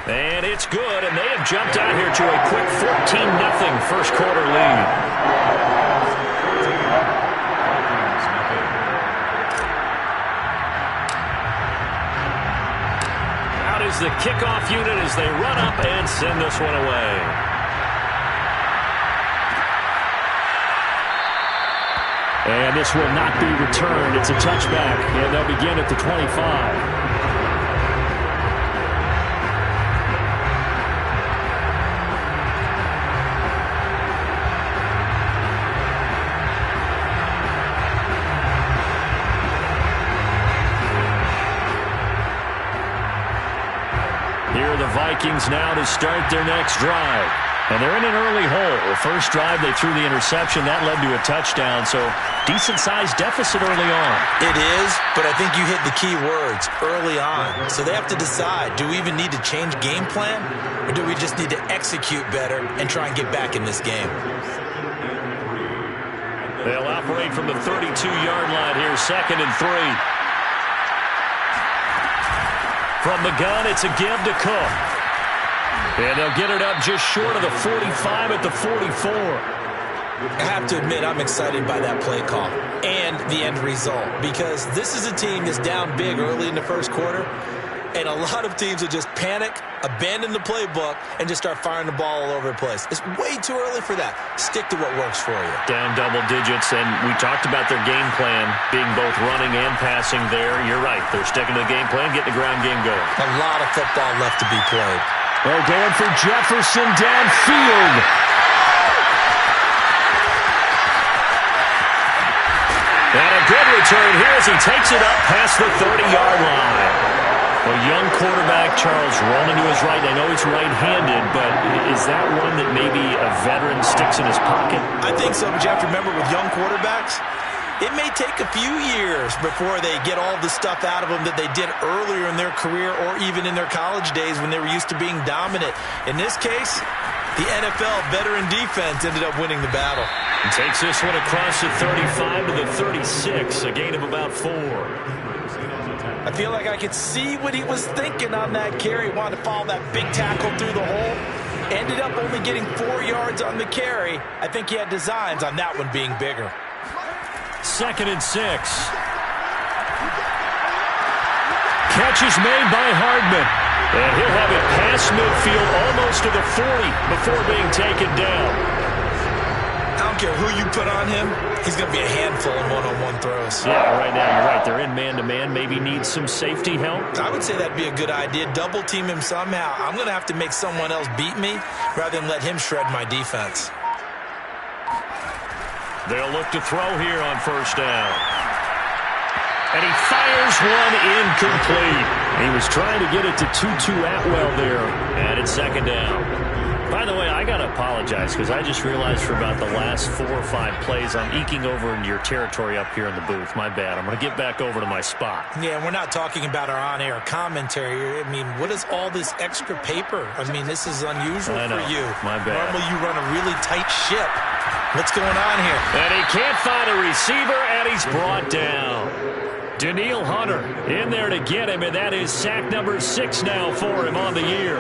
And it's good, and they have jumped out here to a quick 14-0 first quarter lead. Out is the kickoff unit as they run up and send this one away. And this will not be returned. It's a touchback, and they'll begin at the 25. Vikings now to start their next drive. And they're in an early hole. The first drive, they threw the interception. That led to a touchdown, so decent-sized deficit early on. It is, but I think you hit the key words, early on. So they have to decide, do we even need to change game plan, or do we just need to execute better and try and get back in this game? They'll operate from the 32-yard line here, 2nd and 3. From the gun, it's a give to Cook. And they'll get it up just short of the 45 at the 44. I have to admit, I'm excited by that play call and the end result, because this is a team that's down big early in the first quarter, and a lot of teams will just panic, abandon the playbook, and just start firing the ball all over the place. It's way too early for that. Stick to what works for you. Down double digits, and we talked about their game plan being both running and passing there. You're right. They're sticking to the game plan, getting the ground game going. A lot of football left to be played. Well, going for Jefferson downfield. And a good return here as he takes it up past the 30-yard line. A young quarterback, Charles, rolling to his right. I know he's right-handed, but is that one that maybe a veteran sticks in his pocket? I think so, but you have to remember with young quarterbacks, it may take a few years before they get all the stuff out of them that they did earlier in their career or even in their college days when they were used to being dominant. In this case, the NFL veteran defense ended up winning the battle. And takes this one across the 35 to the 36, a gain of about 4. I feel like I could see what he was thinking on that carry. He wanted to follow that big tackle through the hole. Ended up only getting 4 yards on the carry. I think he had designs on that one being bigger. 2nd and 6. Catch is made by Hardman. And he'll have it past midfield almost to the 40 before being taken down. I don't care who you put on him, he's going to be a handful in one-on-one throws. Yeah, right now you're right. They're in man-to-man. Maybe needs some safety help. I would say that'd be a good idea. Double team him somehow. I'm going to have to make someone else beat me rather than let him shred my defense. They'll look to throw here on first down. And he fires one incomplete. He was trying to get it to Tutu Atwell there. And it's 2nd down. By the way, I got to apologize because I just realized for about the last 4 or 5 plays, I'm eking over into your territory up here in the booth. My bad. I'm going to get back over to my spot. Yeah, we're not talking about our on-air commentary. I mean, what is all this extra paper? I mean, this is unusual for you. My bad. Normally you run a really tight ship. What's going on here? And he can't find a receiver, and he's brought down. Danielle Hunter in there to get him, and that is sack number 6 now for him on the year.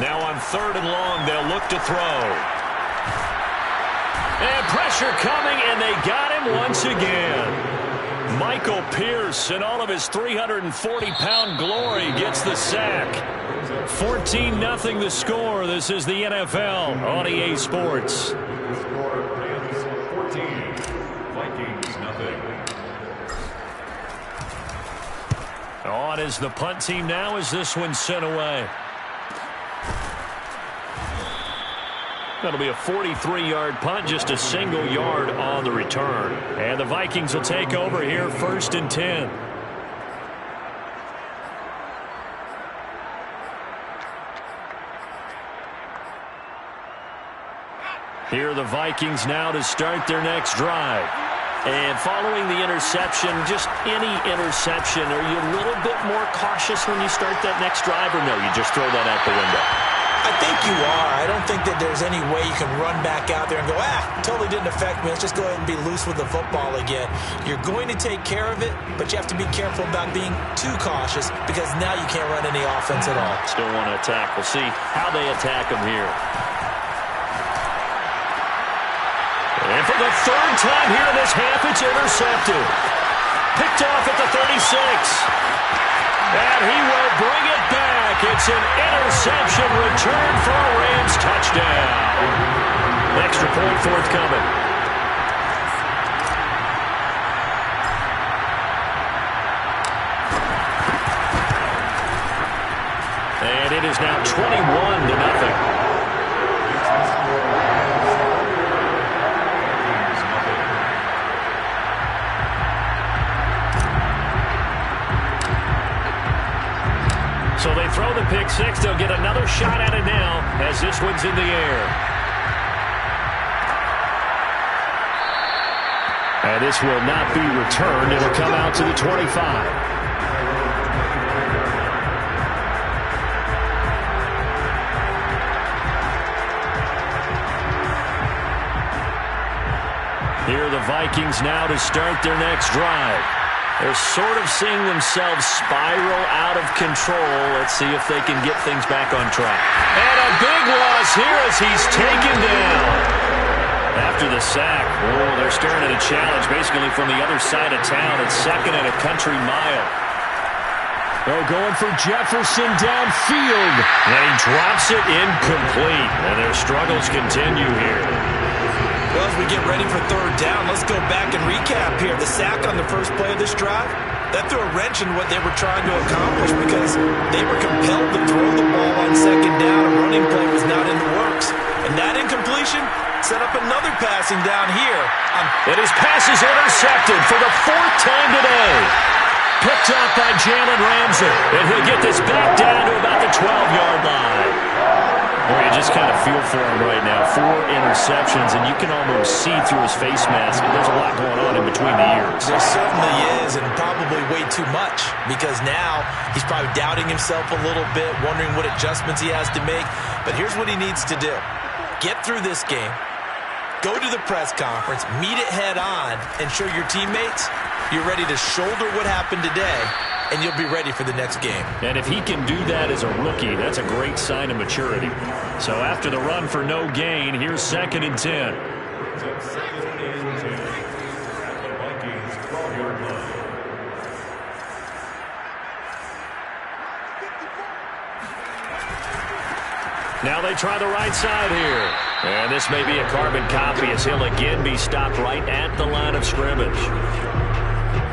Now on 3rd and long, they'll look to throw. And pressure coming, and they got him once again. Michael Pierce, in all of his 340-pound glory, gets the sack. 14-0 the score. This is the NFL on EA Sports. On is the punt team now as this one's sent away. That'll be a 43-yard punt, just a single yard on the return. And the Vikings will take over here, 1st and 10. Here are the Vikings now to start their next drive. And following the interception, just any interception, are you a little bit more cautious when you start that next drive, or no, you just throw that out the window? I think you are. I don't think that there's any way you can run back out there and go, totally didn't affect me. Let's just go ahead and be loose with the football again. You're going to take care of it, but you have to be careful about being too cautious because now you can't run any offense at all. Still want to attack. We'll see how they attack them here. And for the third time here in this half, it's intercepted. Picked off at the 36. And he will bring it back. It's an interception return for a Rams touchdown. Extra point forthcoming. And it is now 21-0. So they throw the pick six. They'll get another shot at it now as this one's in the air. And this will not be returned. It'll come out to the 25. Here are the Vikings now to start their next drive. They're sort of seeing themselves spiral out of control. Let's see if they can get things back on track. And a big loss here as he's taken down. After the sack, they're staring at a challenge basically from the other side of town. It's second and a country mile. Going for Jefferson downfield. And he drops it incomplete. And their struggles continue here. Well, as we get ready for third down, let's go back and recap here. The sack on the first play of this drive, that threw a wrench in what they were trying to accomplish because they were compelled to throw the ball on second down. A running play was not in the works. And that incompletion set up another passing down here. And his pass is intercepted for the fourth time today. Picked up by Jalen Ramsey. And he'll get this back down to about the 12-yard line. Well, you just kind of feel for him right now. 4 interceptions, and you can almost see through his face mask. There's a lot going on in between the ears. There certainly is, and probably way too much, because now he's probably doubting himself a little bit, wondering what adjustments he has to make. But here's what he needs to do. Get through this game, go to the press conference, meet it head on, and show your teammates you're ready to shoulder what happened today, and you'll be ready for the next game. And if he can do that as a rookie, that's a great sign of maturity. So after the run for no gain, here's 2nd and 10. Now they try the right side here. And this may be a carbon copy as he'll again be stopped right at the line of scrimmage.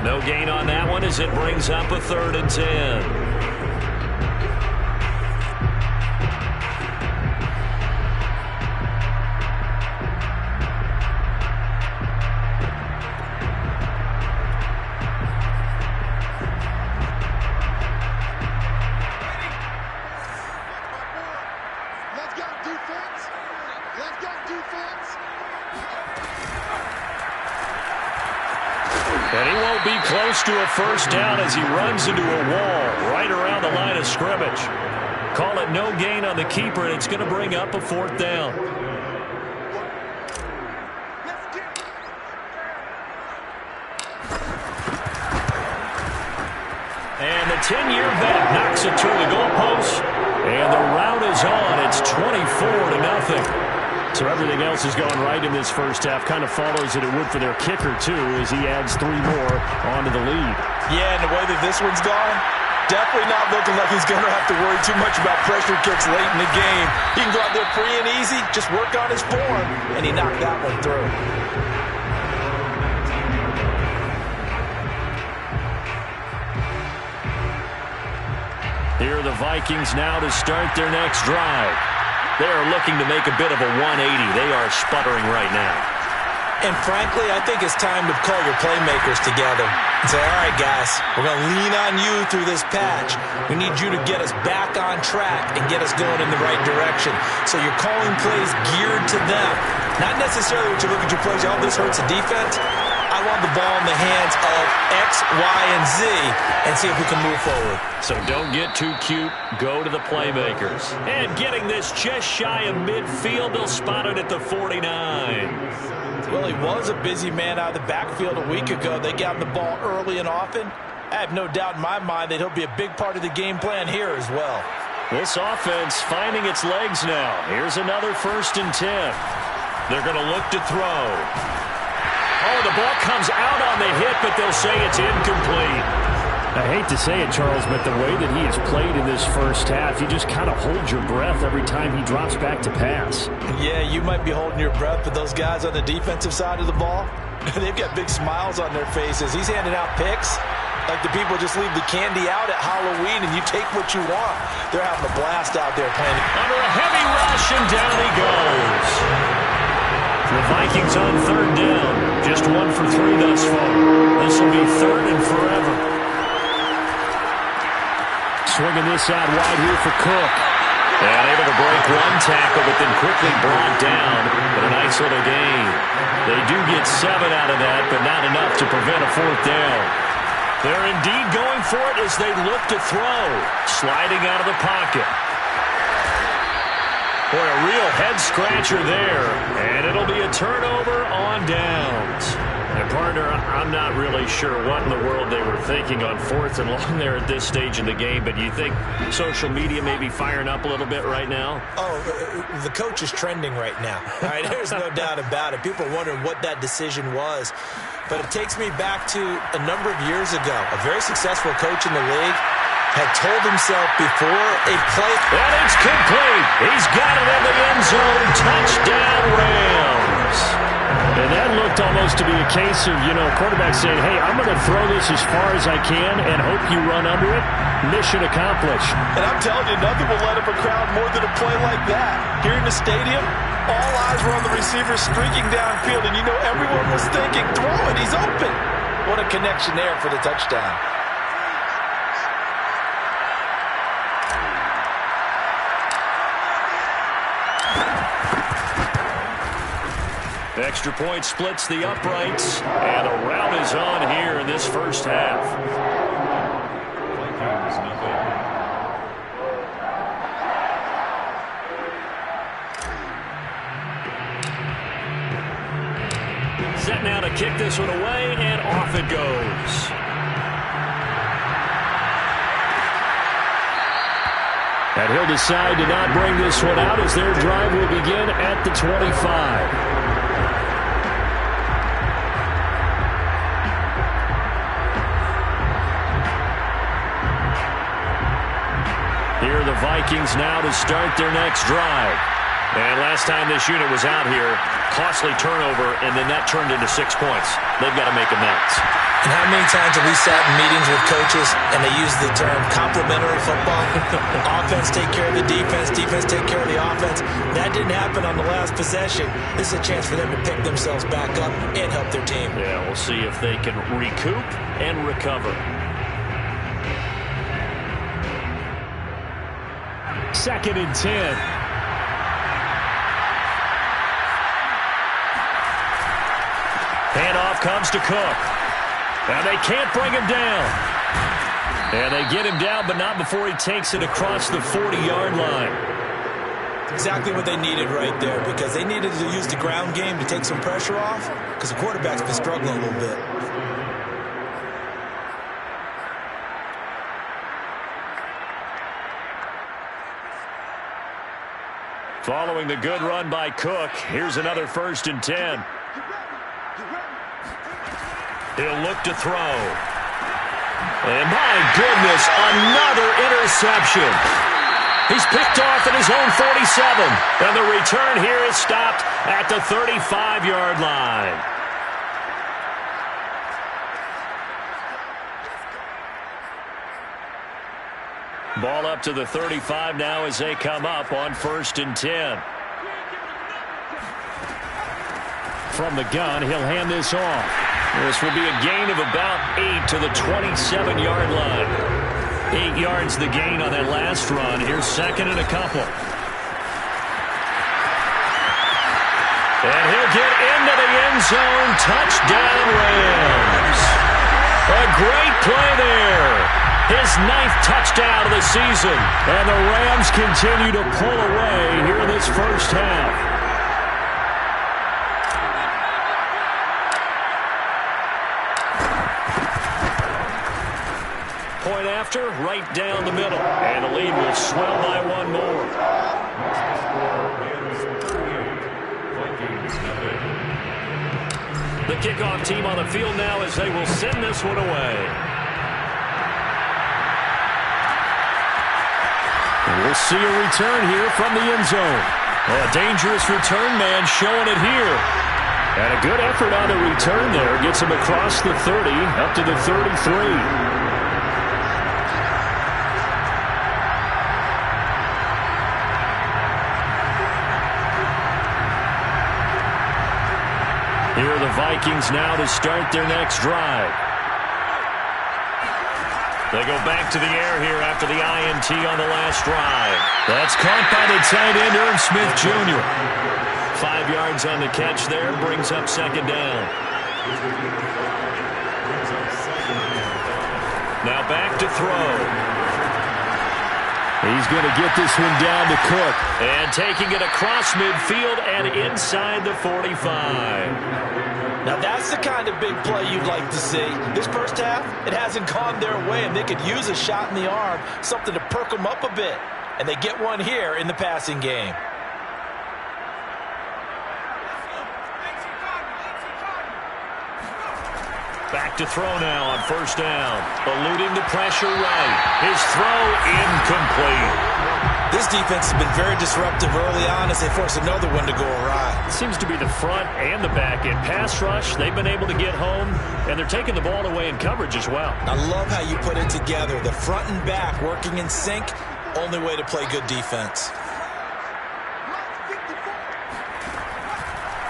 No gain on that one as it brings up a 3rd and 10. And he won't be close to a first down as he runs into a wall right around the line of scrimmage. Call it no gain on the keeper, and it's going to bring up a 4th down. And the 10-year vet knocks it through the goalpost. And the route is on. It's 24-0. So everything else is going right in this first half. Kind of follows that it would for their kicker, too, as he adds 3 more onto the lead. Yeah, and the way that this one's gone, definitely not looking like he's going to have to worry too much about pressure kicks late in the game. He can go out there free and easy, just work on his form, and he knocked that one through. Here are the Vikings now to start their next drive. They are looking to make a bit of a 180. They are sputtering right now. And frankly, I think it's time to call your playmakers together and say, all right, guys, we're going to lean on you through this patch. We need you to get us back on track and get us going in the right direction. So you're calling plays geared to them. Not necessarily what you look at your plays, oh, this hurts the defense. I want the ball in the hands of X, Y, and Z and see if we can move forward. So don't get too cute. Go to the playmakers. And getting this just shy of midfield, they'll spot it at the 49. Well, he was a busy man out of the backfield a week ago. They got him the ball early and often. I have no doubt in my mind that he'll be a big part of the game plan here as well. This offense finding its legs now. Here's another 1st and 10. They're going to look to throw. Oh, the ball comes out on the hit, but they'll say it's incomplete. I hate to say it, Charles, but the way that he has played in this first half, you just kind of hold your breath every time he drops back to pass. Yeah, you might be holding your breath, but those guys on the defensive side of the ball, they've got big smiles on their faces. He's handing out picks like the people just leave the candy out at Halloween and you take what you want. They're having a blast out there playing. Under a heavy rush, and down he goes. The Vikings on 3rd down. Just 1 for 3 thus far. This will be 3rd and forever. Swinging this out wide here for Cook. And able to break 1 tackle, but then quickly brought down. But a nice little gain. They do get 7 out of that, but not enough to prevent a 4th down. They're indeed going for it as they look to throw. Sliding out of the pocket. Boy, a real head-scratcher there. And it'll be a turnover on downs. And, partner, I'm not really sure what in the world they were thinking on 4th and long there at this stage in the game, but you think social media may be firing up a little bit right now? Oh, the coach is trending right now. All right, there's no doubt about it. People are wondering what that decision was. But it takes me back to a number of years ago. A very successful coach in the league had told himself before a play. And it's complete. He's got it in the end zone. Touchdown, Rams. And that looked almost to be a case of, quarterback saying, hey, I'm going to throw this as far as I can and hope you run under it. Mission accomplished. And I'm telling you, nothing will let up a crowd more than a play like that. Here in the stadium, all eyes were on the receiver streaking downfield, and everyone was thinking, throw it, he's open. What a connection there for the touchdown. Extra point splits the uprights, and a rout is on here in this first half. Set now to kick this one away, and off it goes. And he'll decide to not bring this one out as their drive will begin at the 25. Here are the Vikings now to start their next drive. And last time this unit was out here, costly turnover, and then that turned into 6 points. They've got to make amends. And how many times have we sat in meetings with coaches and they use the term complementary football? Offense take care of the defense, defense take care of the offense. That didn't happen on the last possession. This is a chance for them to pick themselves back up and help their team. Yeah, we'll see if they can recoup and recover. 2nd and 10. Handoff comes to Cook. And they can't bring him down. And they get him down, but not before he takes it across the 40-yard line. Exactly what they needed right there, because they needed to use the ground game to take some pressure off, because the quarterback's been struggling a little bit. Following the good run by Cook, here's another 1st and 10. He'll look to throw. And my goodness, another interception. He's picked off at his own 47. And the return here is stopped at the 35-yard line. Ball up to the 35 now as they come up on 1st and 10. From the gun, he'll hand this off. This will be a gain of about 8 to the 27-yard line. 8 yards the gain on that last run. Here's 2nd and a couple. And he'll get into the end end zone. Touchdown, Rams. A great play there. His 9th touchdown of the season. And the Rams continue to pull away here in this first half. Point after, right down the middle. And the lead will swell by one more. The kickoff team on the field now as they will send this one away. And we'll see a return here from the end zone. Oh, a dangerous return man showing it here. And a good effort on the return there. Gets him across the 30, up to the 33. Here are the Vikings now to start their next drive. They go back to the air here after the INT on the last drive. That's caught by the tight end, Irv Smith Jr. 5 yards on the catch there, brings up second down. Now back to throw. He's going to get this one down to Cook. And taking it across midfield and inside the 45. Now that's the kind of big play you'd like to see. This first half, it hasn't gone their way, and they could use a shot in the arm, something to perk them up a bit. And they get one here in the passing game. Back to throw now on first down. Eluding the pressure right. His throw incomplete. This defense has been very disruptive early on as they force another one to go awry. It seems to be the front and the back end. Pass rush, they've been able to get home, and they're taking the ball away in coverage as well. I love how you put it together. The front and back working in sync, only way to play good defense.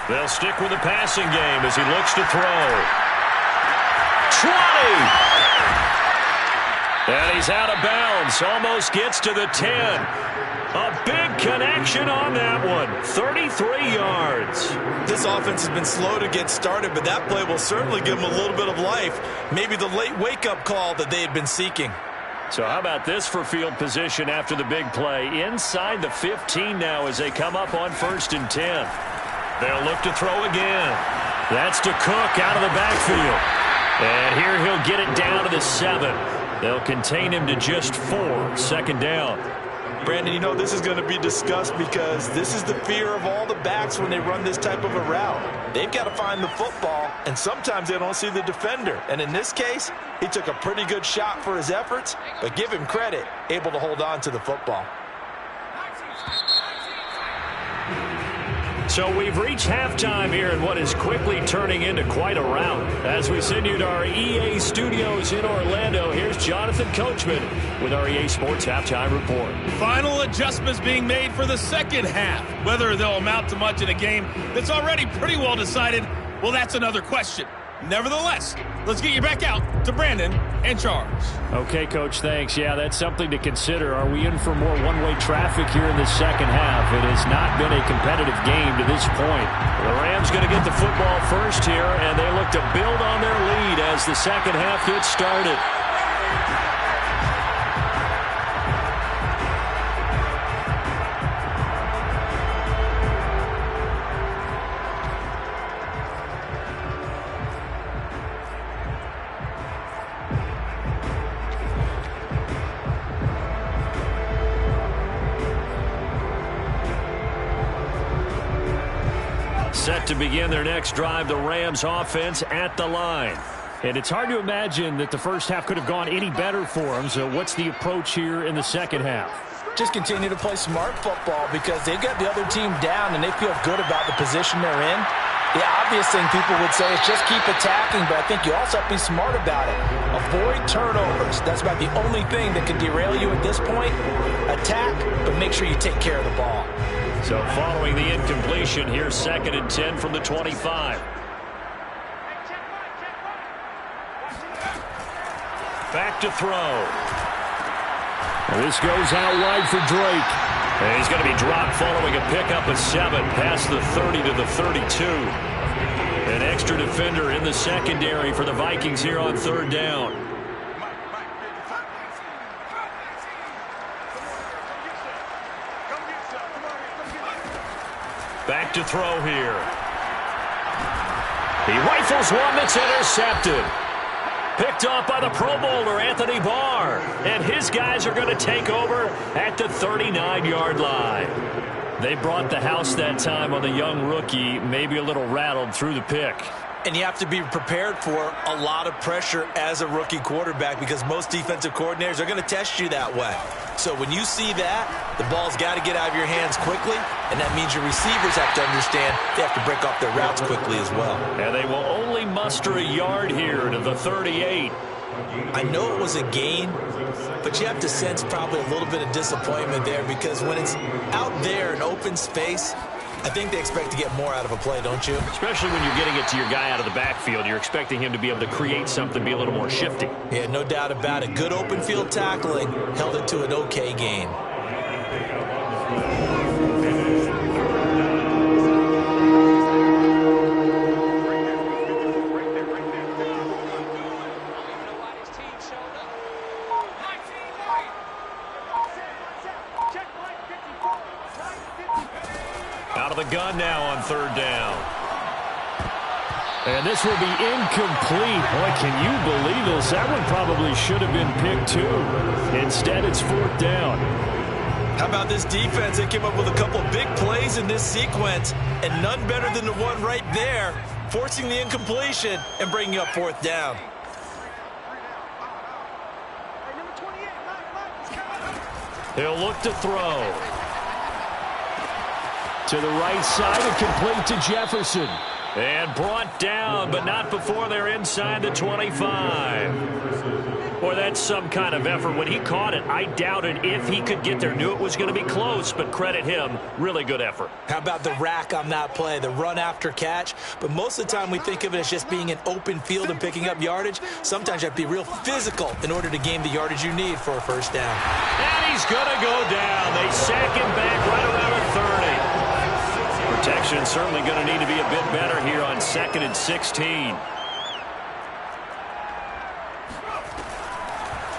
They'll stick with the passing game as he looks to throw. 20! And he's out of bounds. Almost gets to the 10. A big connection on that one. 33 yards. This offense has been slow to get started, but that play will certainly give them a little bit of life. Maybe the late wake-up call that they had been seeking. So how about this for field position after the big play? Inside the 15 now as they come up on 1st and 10. They'll look to throw again. That's to Cook out of the backfield. And here he'll get it down to the 7. They'll contain him to just 4. Second down. Brandon, you know this is going to be discussed because this is the fear of all the backs when they run this type of a route. They've got to find the football, and sometimes they don't see the defender. And in this case, he took a pretty good shot for his efforts, but give him credit, able to hold on to the football. So we've reached halftime here in what is quickly turning into quite a rout. As we send you to our EA studios in Orlando, here's Jonathan Coachman with our EA Sports Halftime Report. Final adjustments being made for the second half. Whether they'll amount to much in a game that's already pretty well decided, well, that's another question. Nevertheless, let's get you back out to Brandon and Charles. Okay, Coach, thanks. Yeah, that's something to consider. Are we in for more one-way traffic here in the second half? It has not been a competitive game to this point. The Rams going to get the football first here, and they look to build on their lead as the second half gets started. Set to begin their next drive, the Rams offense at the line. And it's hard to imagine that the first half could have gone any better for them. So what's the approach here in the second half? Just continue to play smart football because they've got the other team down and they feel good about the position they're in. The obvious thing people would say is just keep attacking, but I think you also have to be smart about it. Avoid turnovers. That's about the only thing that can derail you at this point. Attack, but make sure you take care of the ball. So following the incompletion, here's 2nd and 10 from the 25. Back to throw. Well, this goes out wide for Drake. And he's going to be dropped following a pickup of 7 past the 30 to the 32. And extra defender in the secondary for the Vikings here on third down. Back to throw here. He rifles one that's intercepted. Picked off by the Pro Bowler, Anthony Barr. And his guys are going to take over at the 39-yard line. They brought the house that time on the young rookie, maybe a little rattled through the pick. And you have to be prepared for a lot of pressure as a rookie quarterback because most defensive coordinators are going to test you that way. So when you see that, the ball's got to get out of your hands quickly, and that means your receivers have to understand they have to break off their routes quickly as well. And they will only muster a yard here to the 38. I know it was a gain, but you have to sense probably a little bit of disappointment there because when it's out there in open space, I think they expect to get more out of a play, don't you? Especially when you're getting it to your guy out of the backfield. You're expecting him to be able to create something, be a little more shifty. Yeah, no doubt about it. Good open field tackling held it to an okay gain. Out of the gun now on third down. And this will be incomplete. Boy, can you believe this? That one probably should have been picked too. Instead, it's fourth down. How about this defense? They came up with a couple big plays in this sequence, and none better than the one right there, forcing the incompletion and bringing up fourth down. He'll look to throw. To the right side and complete to Jefferson. And brought down, but not before they're inside the 25. Boy, that's some kind of effort. When he caught it, I doubted if he could get there. Knew it was going to be close, but credit him. Really good effort. How about the rack on that play, the run after catch? But most of the time we think of it as just being an open field and picking up yardage. Sometimes you have to be real physical in order to gain the yardage you need for a first down. And he's going to go down. They sack him back right around the 30. Protection certainly going to need to be a bit better here on 2nd and 16.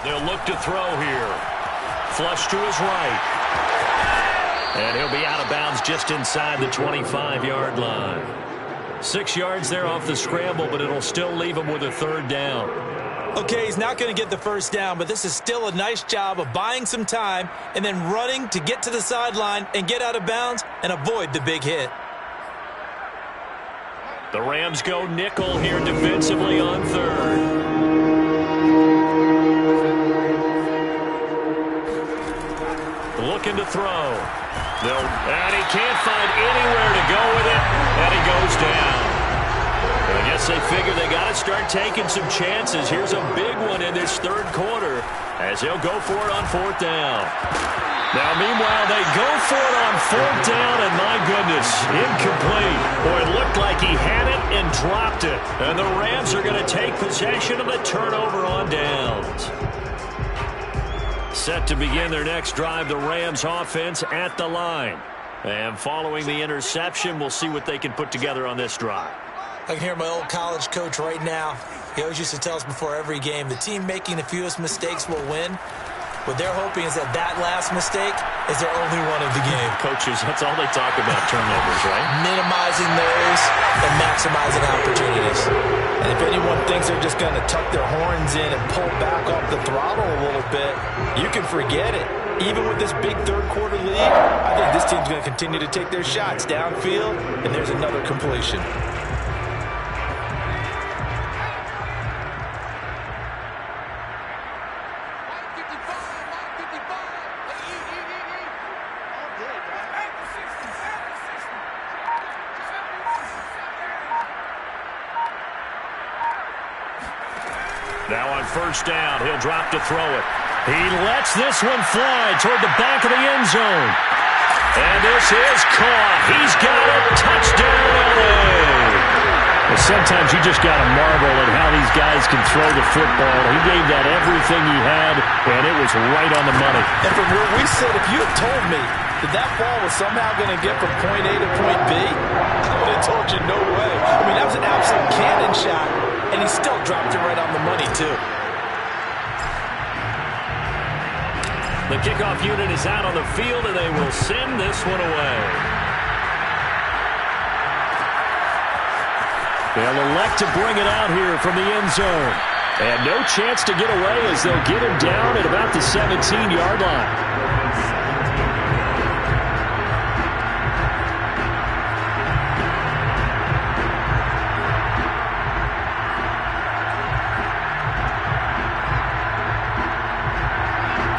They'll look to throw here. Flush to his right. And he'll be out of bounds just inside the 25-yard line. 6 yards there off the scramble, but it'll still leave him with a third down. Okay, he's not going to get the first down, but this is still a nice job of buying some time and then running to get to the sideline and get out of bounds and avoid the big hit. The Rams go nickel here defensively on third. Looking to throw. And he can't find anywhere to go with it, and he goes down. I guess they figure they got to start taking some chances. Here's a big one in this third quarter as they'll go for it on fourth down. Now, meanwhile, they go for it on fourth down, and my goodness, incomplete. Boy, it looked like he had it and dropped it. And the Rams are going to take possession of the turnover on downs. Set to begin their next drive, the Rams offense at the line. And following the interception, we'll see what they can put together on this drive. I can hear my old college coach right now. He always used to tell us before every game, the team making the fewest mistakes will win. What they're hoping is that that last mistake is their only one of the game. Coaches, that's all they talk about, turnovers, right? Minimizing those and maximizing opportunities. And if anyone thinks they're just going to tuck their horns in and pull back off the throttle a little bit, you can forget it. Even with this big third quarter lead, I think this team's going to continue to take their shots downfield, and there's another completion. Now on first down, he'll drop to throw it. He lets this one fly toward the back of the end zone. And this is caught. He's got it. Touchdown, LA. Well, sometimes you just got to marvel at how these guys can throw the football. He gave that everything he had, and it was right on the money. And from where we sit, if you had told me that that ball was somehow going to get from point A to point B? I would have told you no way. I mean, that was an absolute cannon shot, and he still dropped it right on the money, too. The kickoff unit is out on the field, and they will send this one away. They'll elect to bring it out here from the end zone. And no chance to get away as they'll get him down at about the 17-yard line.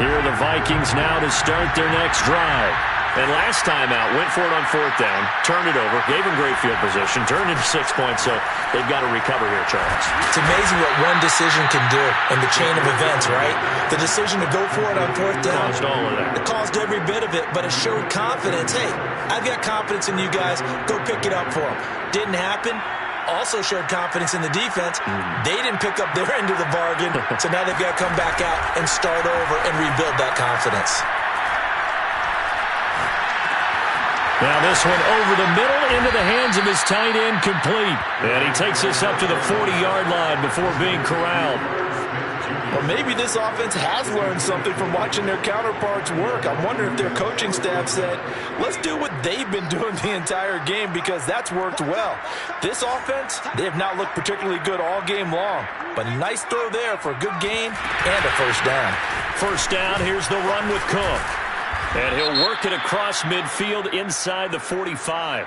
Here are the Vikings now to start their next drive. And last time out, went for it on fourth down, turned it over, gave him great field position, turned into 6 points, so they've got to recover here, Charles. It's amazing what one decision can do in the chain of events, right? The decision to go for it on fourth down. Caused all of that. It caused every bit of it, but it showed confidence. Hey, I've got confidence in you guys. Go pick it up for them. Didn't happen. Also showed confidence in the defense. They didn't pick up their end of the bargain, so now they've got to come back out and start over and rebuild that confidence. Now this one over the middle into the hands of his tight end, complete. And he takes this up to the 40-yard line before being corralled. Well, maybe this offense has learned something from watching their counterparts work. I'm wondering if their coaching staff said, let's do what they've been doing the entire game because that's worked well. This offense, they have not looked particularly good all game long. But a nice throw there for a good gain and a first down. First down, here's the run with Cook. And he'll work it across midfield inside the 45.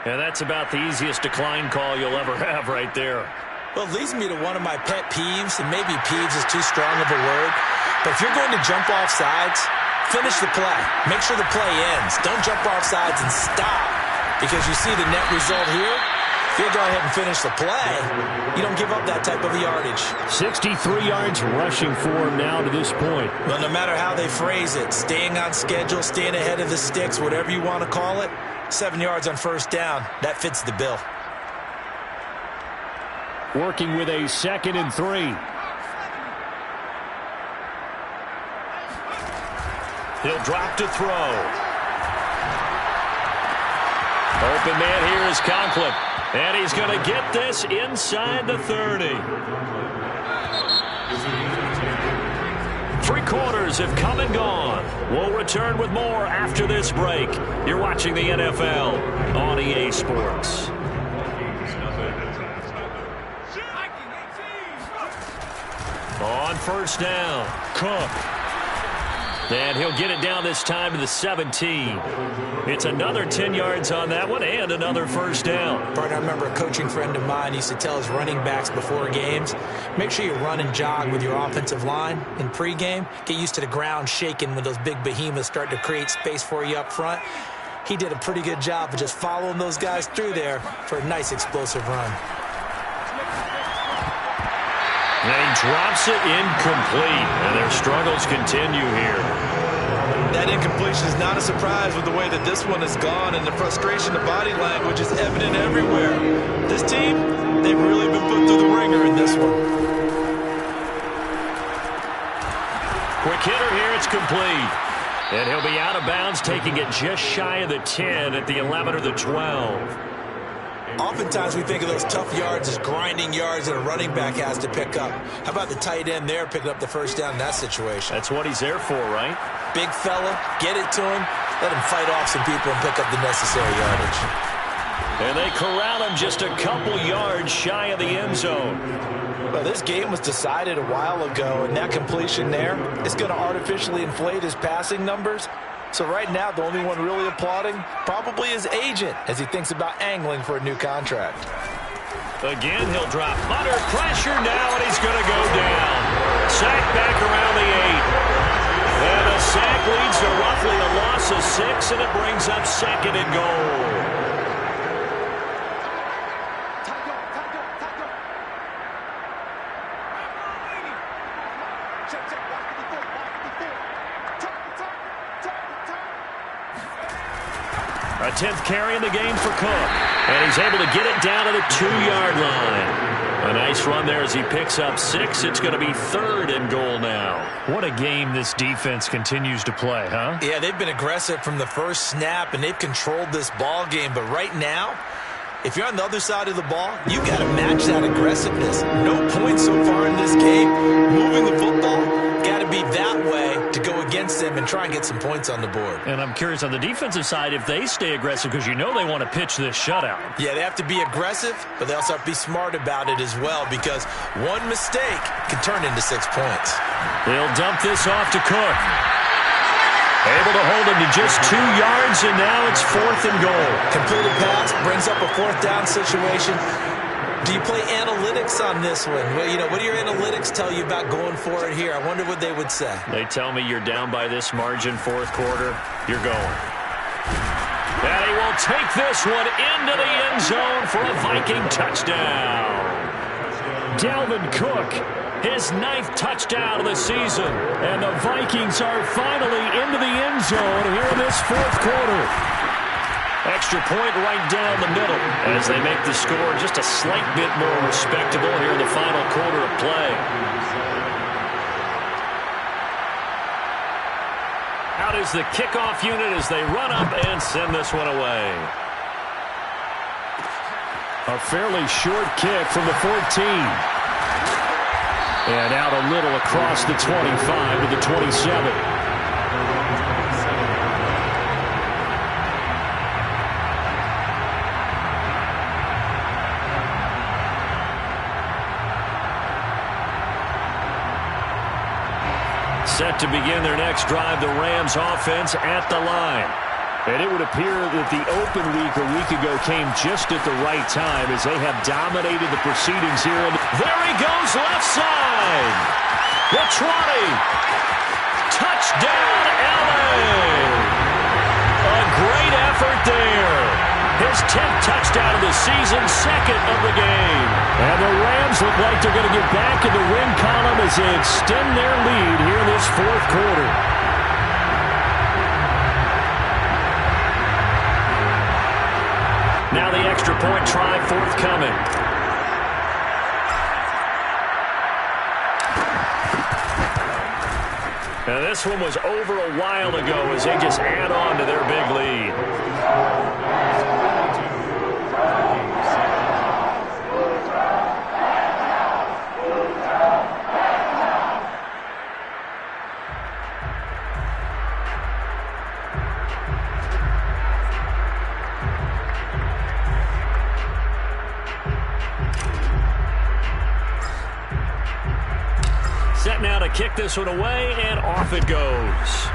And that's about the easiest decline call you'll ever have right there. Well, it leads me to one of my pet peeves, and maybe peeves is too strong of a word, but if you're going to jump off sides, finish the play. Make sure the play ends. Don't jump off sides and stop, because you see the net result here. If you go ahead and finish the play, you don't give up that type of yardage. 63 yards rushing for him now to this point. Well, no matter how they phrase it, staying on schedule, staying ahead of the sticks, whatever you want to call it, 7 yards on first down, that fits the bill. Working with a 2nd and 3. He'll drop to throw. Open man here is Conklin. And he's going to get this inside the 30. 3 quarters have come and gone. We'll return with more after this break. You're watching the NFL on EA Sports. On first down, Cook. And he'll get it down this time to the 17. It's another 10 yards on that one and another first down. Partner, I remember a coaching friend of mine used to tell his running backs before games, make sure you run and jog with your offensive line in pregame. Get used to the ground shaking when those big behemoths start to create space for you up front. He did a pretty good job of just following those guys through there for a nice explosive run. And he drops it incomplete. And their struggles continue here. That incompletion is not a surprise with the way that this one has gone, and the frustration, the body language is evident everywhere. This team, they've really been put through the ringer in this one. Quick hitter here, it's complete. And he'll be out of bounds, taking it just shy of the 10 at the 11 or the 12. Oftentimes we think of those tough yards as grinding yards that a running back has to pick up. How about the tight end there picking up the first down in that situation? That's what he's there for, right? Big fella, get it to him, let him fight off some people and pick up the necessary yardage. And they corral him just a couple yards shy of the end zone. Well, this game was decided a while ago, and that completion there is going to artificially inflate his passing numbers. So right now, the only one really applauding probably his agent as he thinks about angling for a new contract. Again, he'll drop under pressure now, and he's going to go down. Sack back around the 8. And a sack leads to roughly a loss of 6, and it brings up 2nd and goal. A 10th carry in the game for Cook. And he's able to get it down to the 2-yard line. A nice run there as he picks up 6. It's going to be 3rd and goal now. What a game this defense continues to play, huh? Yeah, they've been aggressive from the first snap, and they've controlled this ball game. But right now, if you're on the other side of the ball, you got to match that aggressiveness. No points so far in this game. Moving the football, got to be that way to go against them and try and get some points on the board. And I'm curious on the defensive side if they stay aggressive, because you know they want to pitch this shutout. Yeah, they have to be aggressive, but they also have to be smart about it as well, because one mistake can turn into 6 points. They'll dump this off to Cook. Able to hold him to just 2 yards, and now it's 4th and goal. Completed pass, brings up a 4th down situation. Do you play analytics on this one? Well, you know, what do your analytics tell you about going for it here? I wonder what they would say. They tell me you're down by this margin, 4th quarter, you're going. And he will take this one into the end zone for a Viking touchdown. Dalvin Cook, his 9th touchdown of the season. And the Vikings are finally into the end zone here in this 4th quarter. Extra point right down the middle as they make the score just a slight bit more respectable here in the final quarter of play. Out is the kickoff unit as they run up and send this one away. A fairly short kick from the 14. And out a little across the 25 to the 27. Set to begin their next drive, the Rams offense at the line. And it would appear that the open week a week ago came just at the right time as they have dominated the proceedings here. And there he goes, left side. The 20. Touchdown, LA. A great effort there. His 10th touchdown of the season, 2nd of the game. And the Rams look like they're going to get back in the win column as they extend their lead here in this 4th quarter. Now the extra point try forthcoming. Now this one was over a while ago as they just add on to their big lead. Set now to kick this one away, and off it goes.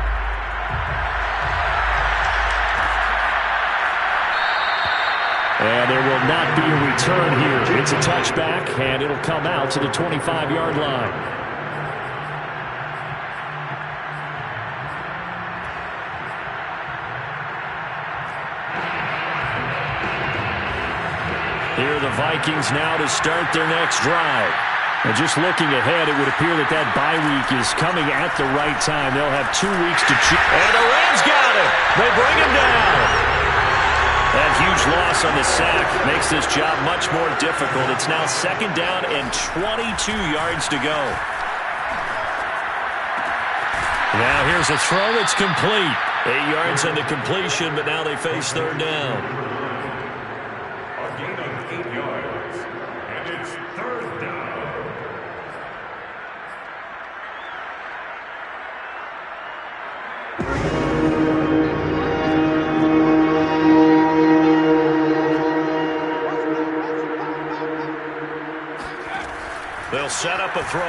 And there will not be a return here. It's a touchback, and it'll come out to the 25-yard line. Here are the Vikings now to start their next drive. And just looking ahead, it would appear that that bye week is coming at the right time. They'll have 2 weeks to choose. And the Rams got it. They bring him down. That huge loss on the sack makes this job much more difficult. It's now 2nd down and 22 yards to go. Now here's a throw that's complete. 8 yards on the completion, but now they face 3rd down. A gain of 8 yards, and it's 3rd down. They'll set up a throw.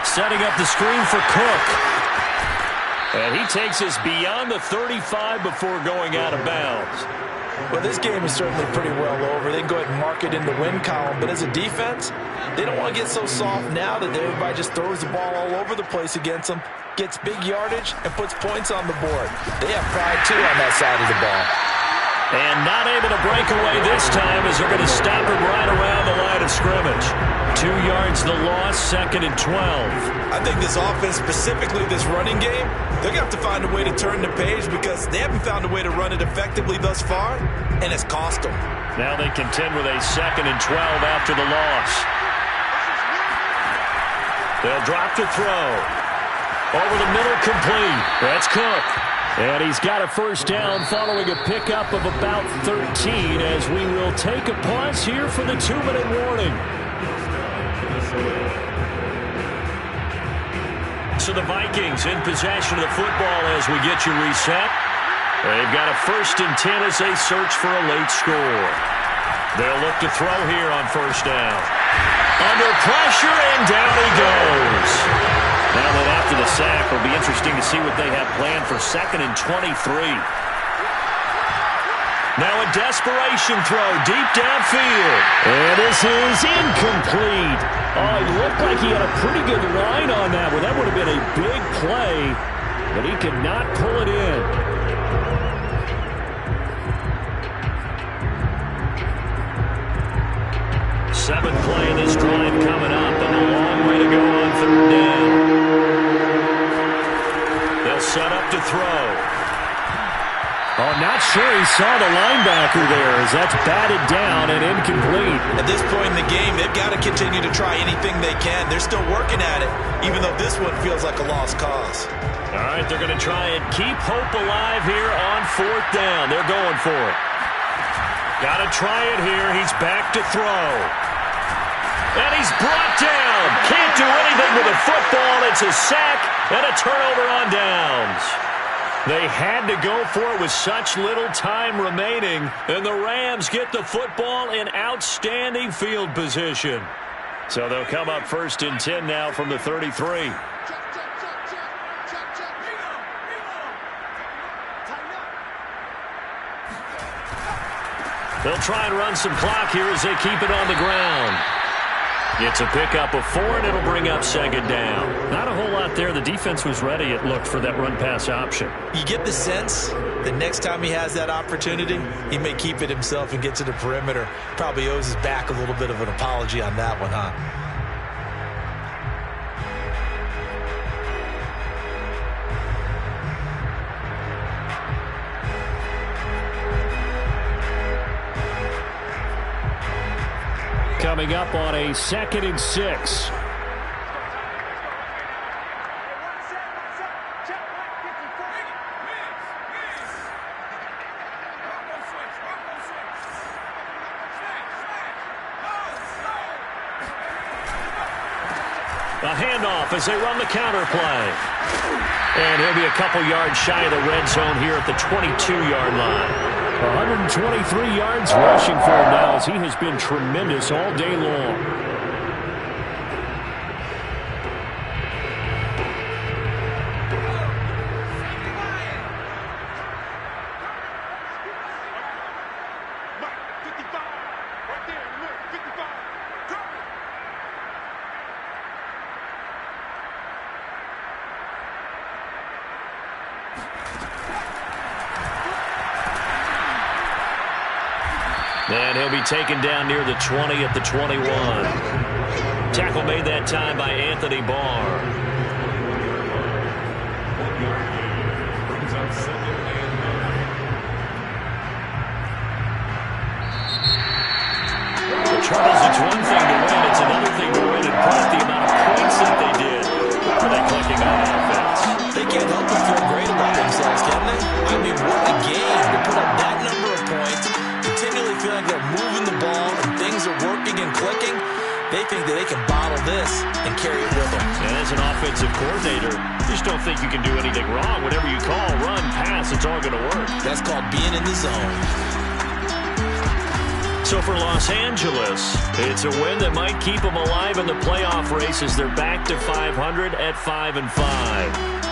Setting up the screen for Cook. And he takes us beyond the 35 before going out of bounds. Well, this game is certainly pretty well over. They can go ahead and mark it in the win column. But as a defense, they don't want to get so soft now that everybody just throws the ball all over the place against them, gets big yardage, and puts points on the board. They have pride, too, on that side of the ball. And not able to break away this time as they're going to stop him right around the line of scrimmage. 2 yards the loss, 2nd and 12. I think this offense, specifically this running game, they're going to have to find a way to turn the page because they haven't found a way to run it effectively thus far, and it's cost them. Now they contend with a 2nd and 12 after the loss. They'll drop to throw. Over the middle, complete. That's Cook. And he's got a first down following a pickup of about 13 as we will take a pause here for the 2-minute warning. So the Vikings in possession of the football as we get you reset. They've got a 1st and 10 as they search for a late score. They'll look to throw here on 1st down. Under pressure, and down he goes. Now then after the sack, it'll be interesting to see what they have planned for 2nd and 23. Now a desperation throw deep downfield. And this is incomplete. Oh, he looked like he had a pretty good line on that one. That would have been a big play, but he could not pull it in. Seventh play of this drive coming up, and a long way to go on 3rd down. They'll set up to throw. Oh, not sure he saw the linebacker there as that's batted down and incomplete. At this point in the game, they've got to continue to try anything they can. They're still working at it, even though this one feels like a lost cause. All right, they're going to try and keep hope alive here on 4th down. They're going for it. Got to try it here. He's back to throw. And he's brought down. Can't do anything with the football. It's a sack and a turnover on downs. They had to go for it with such little time remaining. And the Rams get the football in outstanding field position. So they'll come up 1st and 10 now from the 33. They'll try and run some clock here as they keep it on the ground. It's a pickup of 4, and it'll bring up 2nd down. Not a whole lot there. The defense was ready, it looked, for that run-pass option. You get the sense that next time he has that opportunity, he may keep it himself and get to the perimeter. Probably owes his back a little bit of an apology on that one, huh? Coming up on a 2nd and 6. A handoff as they run the counter play. And he'll be a couple yards shy of the red zone here at the 22-yard line. 123 yards rushing for him now as he has been tremendous all day long. And he'll be taken down near the 20 at the 21. Tackle made that time by Anthony Barr. The Charles, it's one thing to win, it's another thing to win and put up the amount of points that they did for that clicking on offense. They can't help but feel great about themselves, can they? I mean, what a game to put up that number of points. Continually feel like they're moving the ball and things are working and clicking. They think that they can bottle this and carry it with them. And as an offensive coordinator, you just don't think you can do anything wrong. Whatever you call, run, pass, it's all going to work. That's called being in the zone. So for Los Angeles, it's a win that might keep them alive in the playoff race as they're back to 500 at 5-5.